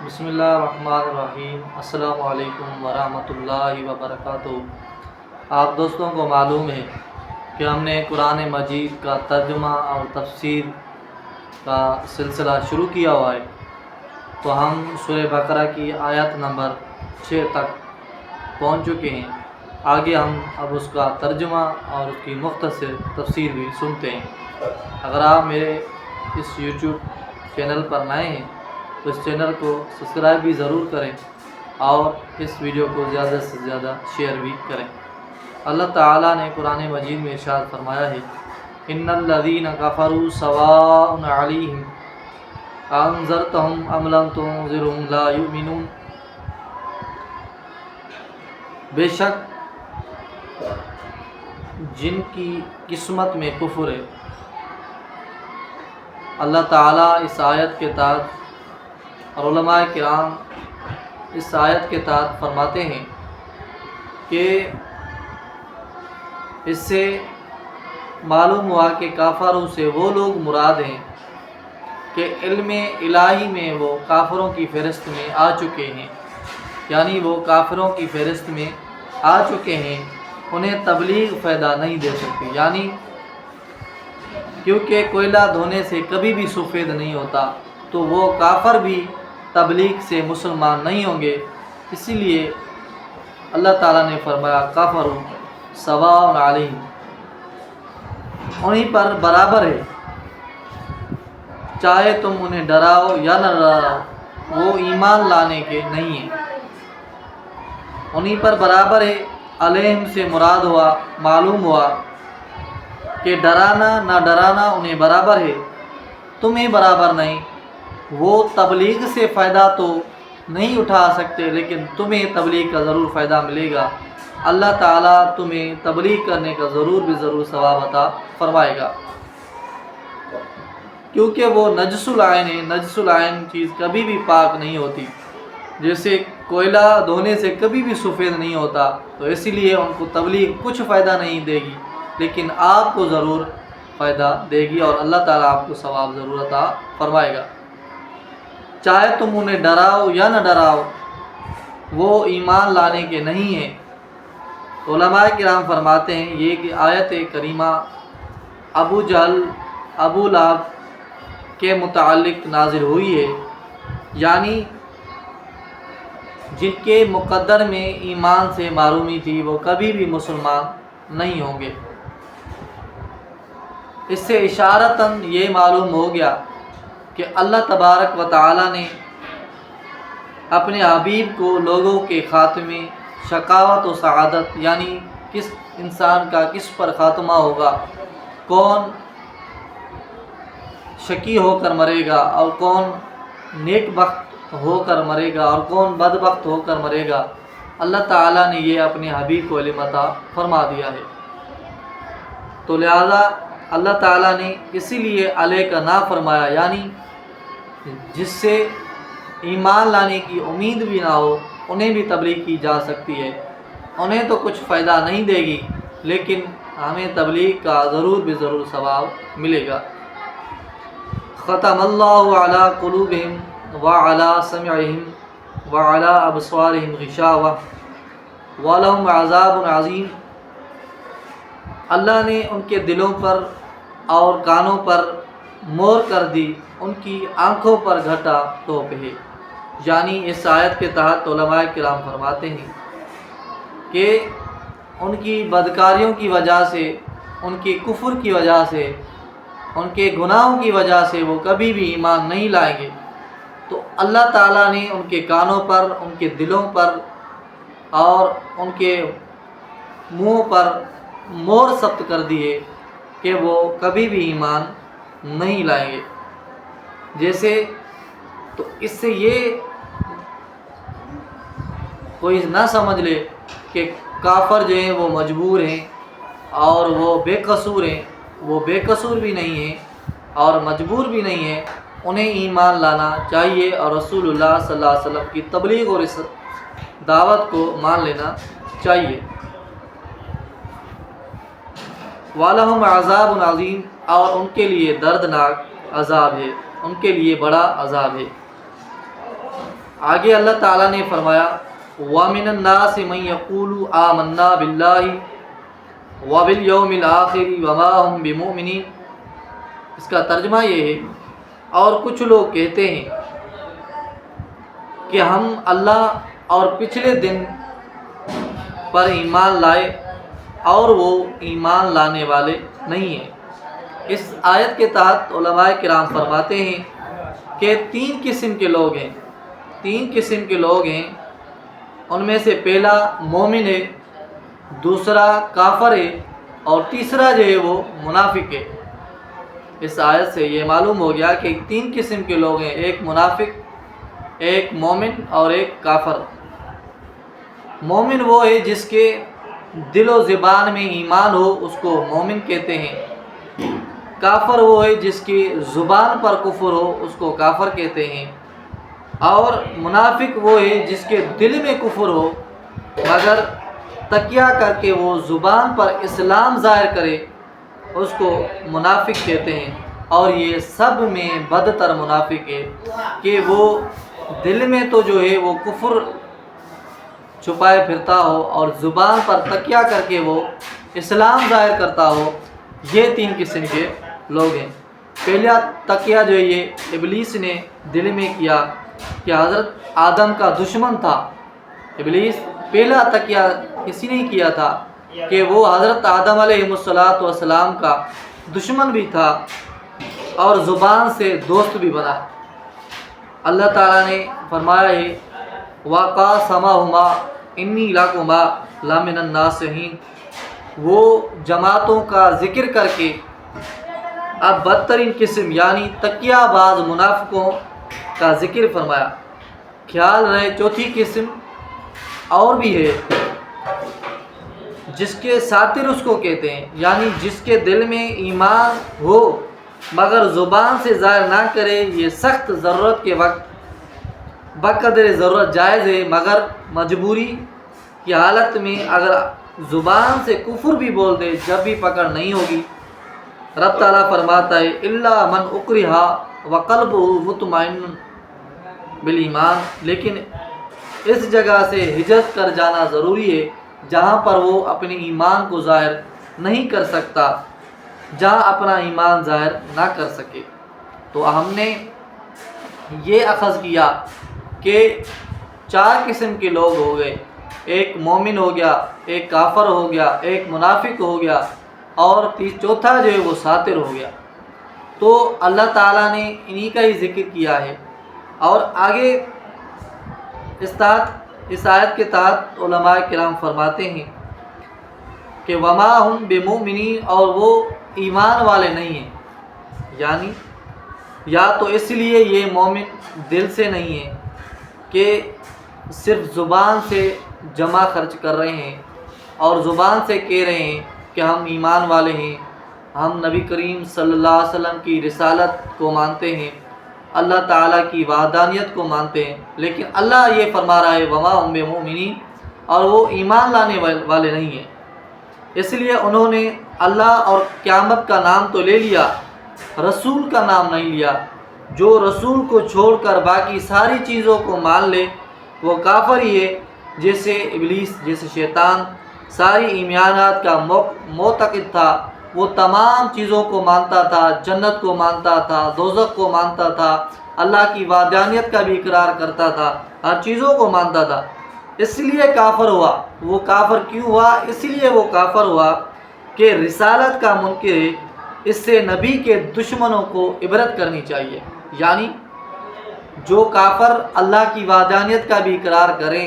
بسم اللہ الرحمن الرحیم۔ السلام علیکم ورحمۃ اللہ وبرکاتہ۔ آپ دوستوں کو معلوم ہے کہ ہم نے قرآن مجید کا ترجمہ اور تفسیر کا سلسلہ شروع کیا ہوا ہے، تو ہم سورہ بقرہ کی آیت نمبر 6 تک پہنچ چکے ہیں۔ آگے ہم اب اس کا ترجمہ اور اس کی مختصر تفسیر بھی سنتے ہیں۔ اگر آپ میرے اس یوٹیوب چینل پر نئے ہیں تو اس چینل کو سبسکرائب بھی ضرور کریں اور اس ویڈیو کو زیادہ سے زیادہ شیئر بھی کریں۔ اللہ تعالیٰ نے قرآن مجید میں ارشاد فرمایا ہے، ان الذین کفروا سواء علیہم انذرتہم ام لم تنذرہم لا یؤمنون۔ بے شک جن کی قسمت میں کفر ہے، اللہ تعالیٰ اس آیت کے تحت اور علماء کرام اس آیت کے تحت فرماتے ہیں کہ اس سے معلوم ہوا کہ کافروں سے وہ لوگ مراد ہیں کہ علم الہی میں وہ کافروں کی فہرست میں آ چکے ہیں، یعنی وہ کافروں کی فہرست میں آ چکے ہیں، انہیں تبلیغ فائدہ نہیں دے سکتی، یعنی کیونکہ کوئلہ دھونے سے کبھی بھی سفید نہیں ہوتا، تو وہ کافر بھی تبلیغ سے مسلمان نہیں ہوں گے۔ اسی لیے اللہ تعالیٰ نے فرمایا کافر سواء علیہم، انہیں پر برابر ہے، چاہے تم انہیں ڈراؤ یا نہ ڈراؤ، وہ ایمان لانے کے نہیں ہیں، انہیں پر برابر ہے۔ علیہم سے مراد ہوا، معلوم ہوا کہ ڈرانا نہ ڈرانا انہیں برابر ہے، تمہیں برابر نہیں۔ وہ تبلیغ سے فائدہ تو نہیں اٹھا سکتے، لیکن تمہیں تبلیغ کا ضرور فائدہ ملے گا۔ اللہ تعالیٰ تمہیں تبلیغ کرنے کا ضرور ثواب عطا فرمائے گا، کیونکہ وہ نجس العین ہے۔ نجس العین چیز کبھی بھی پاک نہیں ہوتی، جیسے کوئلہ دھونے سے کبھی بھی سفید نہیں ہوتا، تو اسی لیے ان کو تبلیغ کچھ فائدہ نہیں دے گی، لیکن آپ کو ضرور فائدہ دے گی اور اللہ تعالیٰ آپ کو ثواب ضرور عطا فرمائے گا۔ چاہے تم انہیں ڈراؤ یا نہ ڈراؤ، وہ ایمان لانے کے نہیں ہیں۔ علماء کرام فرماتے ہیں یہ کہ آیت کریمہ ابو جہل ابو لہب کے متعلق نازل ہوئی ہے، یعنی جن کے مقدر میں ایمان سے معرومی تھی وہ کبھی بھی مسلمان نہیں ہوں گے۔ اس سے اشارتاً یہ معلوم ہو گیا کہ اللہ تبارک و تعالیٰ نے اپنے حبیب کو لوگوں کے خاتمے، شقاوت و سعادت، یعنی کس انسان کا کس پر خاتمہ ہوگا، کون شقی ہو کر مرے گا اور کون نیک بخت ہو کر مرے گا اور کون بدبخت ہو کر مرے گا، اللہ تعالیٰ نے یہ اپنے حبیب کو علم عطا فرما دیا ہے۔ تو لہذا اللہ تعالیٰ نے اسی لیے علیہ کا نہ فرمایا، یعنی جس سے ایمان لانے کی امید بھی نہ ہو انہیں بھی تبلیغ کی جا سکتی ہے، انہیں تو کچھ فائدہ نہیں دے گی، لیکن ہمیں تبلیغ کا ضرور ثواب ملے گا۔ ختم اللہ علی قلوبہم وعلی سمعہم وعلی ابصارہم غشاوہ ولہم عذاب عظیم۔ اللہ نے ان کے دلوں پر اور کانوں پر مہر کر دی، ان کی آنکھوں پر گھٹا ٹوپ ہے۔ یعنی اس آیت کے تحت علماء کرام فرماتے ہیں کہ ان کی بدکاریوں کی وجہ سے، ان کے کفر کی وجہ سے، ان کے گناہوں کی وجہ سے وہ کبھی بھی ایمان نہیں لائیں گے، تو اللہ تعالیٰ نے ان کے کانوں پر، ان کے دلوں پر اور ان کے منہ پر مہر ثبت کر دیے کہ وہ کبھی بھی ایمان نہیں لائیں گے۔ جیسے تو اس سے یہ کوئی نہ سمجھ لے کہ کافر جو ہیں وہ مجبور ہیں اور وہ بے قصور ہیں، وہ بے قصور بھی نہیں ہیں اور مجبور بھی نہیں ہیں، انہیں ایمان لانا چاہیے اور رسول اللہ صلی اللہ علیہ وسلم کی تبلیغ اور اس دعوت کو مان لینا چاہیے۔ وَلَهُمْ عَذَابٌ عَظِيمٌ، اور ان کے لیے دردناک عذاب ہے، ان کے لیے بڑا عذاب ہے۔ آگے اللہ تعالیٰ نے فرمایا وَمِنَ النَّاسِ مَن يَقُولُ آمَنَّا بِاللَّهِ وَبِالْيَوْمِ الْآخِرِ وَمَا هُمْ بِمُؤْمِنِينَ۔ اس کا ترجمہ یہ ہے، اور کچھ لوگ کہتے ہیں کہ ہم اللہ اور پچھلے دن پر ایمان لائے، اور وہ ایمان لانے والے نہیں ہیں۔ اس آیت کے تحت علماء کرام فرماتے ہیں کہ تین قسم کے لوگ ہیں، ان میں سے پہلا مومن ہے، دوسرا کافر ہے، اور تیسرا جو ہے وہ منافق ہے۔ اس آیت سے یہ معلوم ہو گیا کہ تین قسم کے لوگ ہیں، ایک منافق، ایک مومن اور ایک کافر۔ مومن وہ ہے جس کے دل و زبان میں ایمان ہو، اس کو مومن کہتے ہیں۔ کافر وہ ہے جس کی زبان پر کفر ہو، اس کو کافر کہتے ہیں۔ اور منافق وہ ہے جس کے دل میں کفر ہو مگر تقیہ کر کے وہ زبان پر اسلام ظاہر کرے، اس کو منافق کہتے ہیں۔ اور یہ سب میں بدتر منافق ہے کہ وہ دل میں تو جو ہے وہ کفر چھپائے پھرتا ہو اور زبان پر تقیہ کر کے وہ اسلام ظاہر کرتا ہو۔ یہ تین قسم کے لوگ ہیں۔ پہلا تقیہ جو ہے یہ ابلیس نے دل میں کیا کہ حضرت آدم کا دشمن تھا۔ ابلیس پہلا تقیہ کسی نے کیا تھا کہ وہ حضرت آدم علیہ السلام کا دشمن بھی تھا اور زبان سے دوست بھی بنا۔ اللہ تعالیٰ نے فرمایا ہے وَقَاسَمَهُمَا إِنِّي لَكُمَا لَمِنَ النَّاصِحِينَ۔ وہ جماعتوں کا ذکر کر کے اب بدترین قسم یعنی تقیہ باز منافقوں کا ذکر فرمایا۔ خیال رہے چوتھی قسم اور بھی ہے، جس کے ساتر اس کو کہتے ہیں، یعنی جس کے دل میں ایمان ہو مگر زبان سے ظاہر نہ کرے۔ یہ سخت ضرورت کے وقت بقدر ضرورت جائز ہے، مگر مجبوری کی حالت میں اگر زبان سے کفر بھی بول دے جب بھی پکڑ نہیں ہوگی۔ رب تعالیٰ فرماتا ہے الا من اکرہ وقلبہ مطمئن بالایمان، لیکن اس جگہ سے ہجرت کر جانا ضروری ہے جہاں پر وہ اپنے ایمان کو ظاہر نہیں کر سکتا، جہاں اپنا ایمان ظاہر نہ کر سکے۔ تو ہم نے یہ اخذ کیا کہ چار قسم کے لوگ ہو گئے، ایک مومن ہو گیا، ایک کافر ہو گیا، ایک منافق ہو گیا، اور چوتھا جو ہے وہ ساتر ہو گیا۔ تو اللہ تعالیٰ نے انہی کا ہی ذکر کیا ہے۔ اور آگے اس آیت کے تحت علماء کرام فرماتے ہیں کہ وما ہم بمؤمنین، اور وہ ایمان والے نہیں ہیں، یعنی یا تو اس لیے یہ مومن دل سے نہیں ہے کہ صرف زبان سے جمع خرچ کر رہے ہیں اور زبان سے کہہ رہے ہیں کہ ہم ایمان والے ہیں، ہم نبی کریم صلی اللہ علیہ وسلم کی رسالت کو مانتے ہیں، اللہ تعالیٰ کی وحدانیت کو مانتے ہیں، لیکن اللہ یہ فرما رہا ہے وما ہم بمؤمنین، اور وہ ایمان لانے والے نہیں ہیں۔ اس لیے انہوں نے اللہ اور قیامت کا نام تو لے لیا، رسول کا نام نہیں لیا۔ جو رسول کو چھوڑ کر باقی ساری چیزوں کو مان لے وہ کافر ہی ہے، جیسے ابلیس، جیسے شیطان ساری ایمانات کا معتقد تھا، وہ تمام چیزوں کو مانتا تھا، جنت کو مانتا تھا، دوزخ کو مانتا تھا، اللہ کی وحدانیت کا بھی اقرار کرتا تھا، ہر چیزوں کو مانتا تھا، اس لیے کافر ہوا۔ وہ کافر کیوں ہوا؟ اس لیے وہ کافر ہوا کہ رسالت کا منکر ہے۔ اس سے نبی کے دشمنوں کو عبرت کرنی چاہیے، یعنی جو کافر اللہ کی وحدانیت کا بھی اقرار کریں،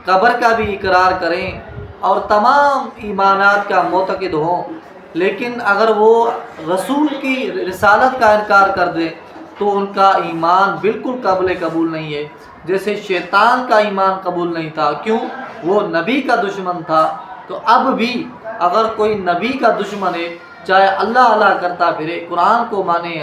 قبر کا بھی اقرار کریں اور تمام ایمانات کا معتقد ہوں، لیکن اگر وہ رسول کی رسالت کا انکار کر دیں تو ان کا ایمان بالکل قابل قبول نہیں ہے، جیسے شیطان کا ایمان قبول نہیں تھا، کیوں؟ وہ نبی کا دشمن تھا۔ تو اب بھی اگر کوئی نبی کا دشمن ہے، چاہے اللہ کرتا پھرے، قرآن کو مانے،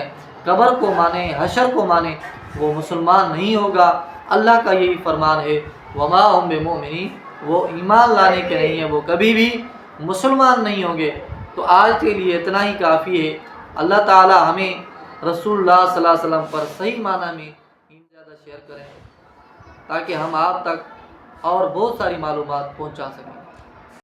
قبر کو مانے، حشر کو مانے، وہ مسلمان نہیں ہوگا۔ اللہ کا یہی فرمان ہے وما ہم بمؤمنین، وہ ایمان لانے کے نہیں ہیں، وہ کبھی بھی مسلمان نہیں ہوں گے۔ تو آج کے لیے اتنا ہی کافی ہے۔ اللہ تعالی ہمیں رسول اللہ صلی اللہ علیہ وسلم پر صحیح معنی میں زیادہ شیئر کریں۔ تاکہ ہم آپ تک اور بہت ساری معلومات پہنچا سکیں۔